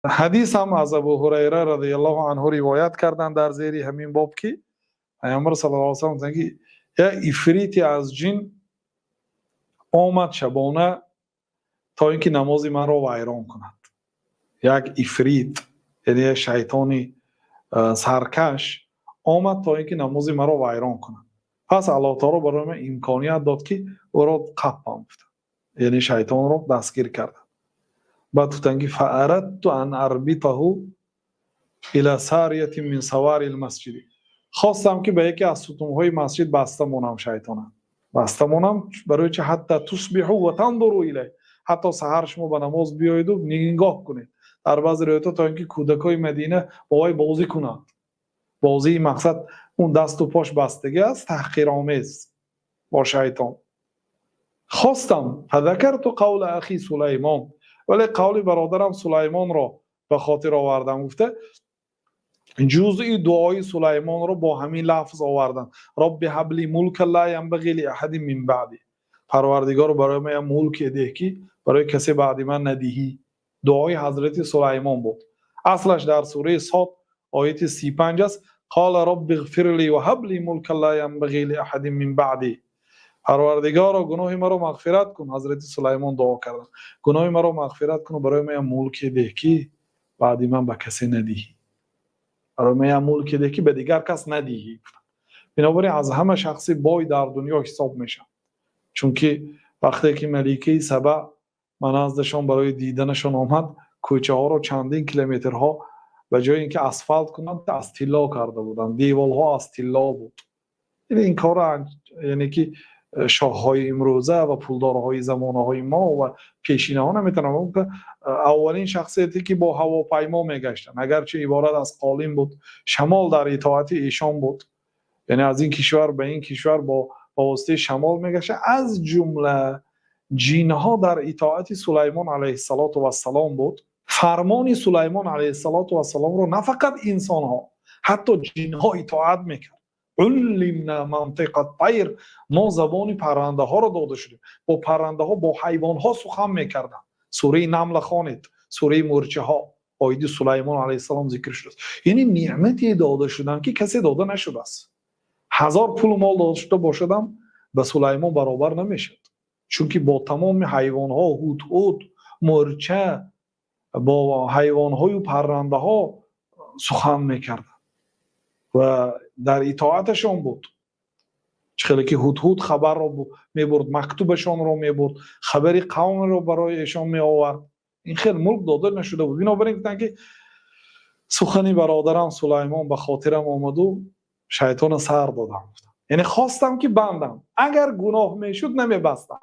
حدیث هم از ابو هریره رضی الله عنه روایت کردن در زیر همین باب که پیامبر صلی الله علیه و سلم میگه یک افریتی از جن آمد شبانه تا اینکه نماز من را ویران کند. یک افریت یعنی شیطانی سرکش آمد تا اینکه نماز من را ویران کند. پس الله تعالی برای من امکانیت داد که او را قپم گفت، یعنی شیطان را دستگیر کرد. بعد تنگی فاردت ان اربطه الى ساریه من سوار المسجد، خواستم که به یکی از ستونهای مسجد بسته مونم شیطانم، بسته مونم برای چه حتی تصبحوا و تنظروا الیه، حتی سحر شما به نماز بیایید و نگاه کنید. در بعضی روایات تا اینکه کودکای مدینه با وی بازی کنند. بازی مقصد اون دست و پاش بستگی است تحقیرآمیز با شیطان. خواستم فذکرت قول اخی سلیمان، ولی قول برادرم سلیمان را به خاطر آوردم. گفته جزئی دعای سلیمان را با همین لفظ آوردن رب هب لی ملک لا ینبغی لاحد من بعدی، پروردگار برای من ملک ده که برای کسی بعد من ندهی. دعای حضرت سلیمان بود. اصلش در سوره صاد آیت 35 است. قال رب اغفر لی و هب لی ملک لا ینبغی لاحد من بعدی، پروردگارا گناه مرا مغفرت کن. حضرت سلیمان دعا کردن گناه مرا مغفرت کن و برای من ملک ده که بعد من به کسی ندهی، برای من ملک ده که به دیگر کس ندهی. بنابراین از همه شخصی بای در دنیا حساب میشن، چون که وقتی که ملکه سبا من نزدشان برای دیدنشان آمد، کوچه ها رو چندین کیلومترها به جای اینکه اسفالت کنند از طلا کرده بودند، دیوال ها از طلا بود. این کار یعنی که شاه‌های امروزه و پولدارهای زمانه‌های ما و پیشینه ها نمیتونن که اولین شخصیتی که با هواپیما میگشتن، اگرچه عبارت از قالین بود، شمال در اطاعت ایشان بود، یعنی از این کشور به این کشور با واسطه شمال میگشت. از جمله جنها در اطاعت سلیمان علیه السلام بود. فرمان سلیمان علیه السلام رو نه فقط انسان ها، حتی جنها اطاعت میکرد. علمنا منطق الطیر، ما زبان پرنده ها رو داده شدیم، با پرنده ها با حیوان ها سخن میکردن. سوره نمل خوانید، سوره مرچه ها آیه سلیمان علیه السلام ذکر شده. یعنی نعمتی داده شدن که کسی داده نشده است. 1000 پول مال داشته باشدم به سلیمان برابر نمیشد، چون که با تمام حیوان ها، هوت مرچه، با حیوان های و پرنده ها سخن میکردن و در اطاعتشان بود. چخیلی که هوت خبر رو میبرد، مکتوبشان رو میبرد، خبری قوم رو برایشان می آورد. این خیلی ملک داده نشده بود. بنابراین گفتن که سخنی برادرم سلیمان به خاطرم آمد و شیطان سر دادم. یعنی خواستم که بندم، اگر گناه میشد نمیبستم،